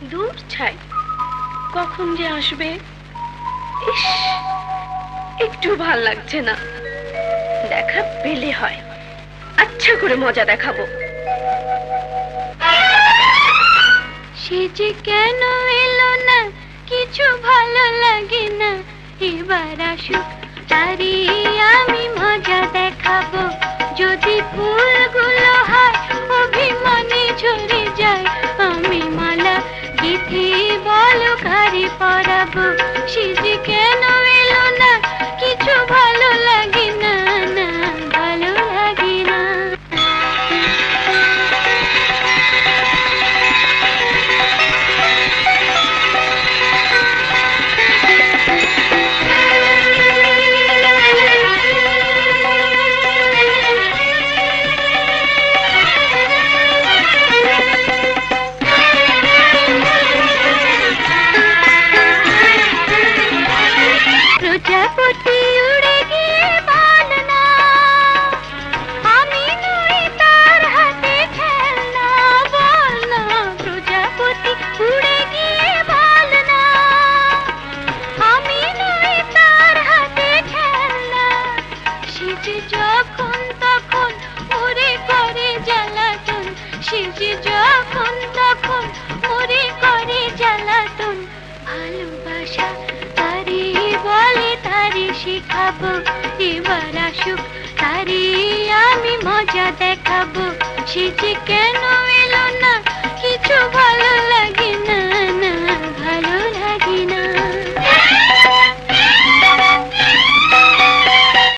দূর ছাই, কখন যে আসবে। ইস, একটু ভাল লাগছে না। দেখা পেলে হয়, আচ্ছা করে মজা দেখাবো। সে যে কেন এলো না, কিছু ভালো লাগে না। এবার আসুক, তারই আমি মজা দেখাবো। যদি ফুলগুলো হয় অভিমানে ঝরে যায়, আমি মালা গেঁথে বলো কারে পরাবো। সে যে কেন এলো না, কিছু ভালো লাগে না, না ভালো লাগে না। প্রজাপতি উড়ে গিয়ে বল না, আমি নই তার হাতে খেলনা। বল না, প্রজাপতি উড়ে গিয়ে বল না, আমি নই তার হাতে খেলনা। সে যে যখন তখন ওরে করে জ্বালাতন, সে যে যখন তখন ওরে করে জ্বালাতন। ভালোবাসা তারি বলে, তারি শিখাবো। এবার আসুক, তারি আমি মজা দেখাবো। সে যে কেন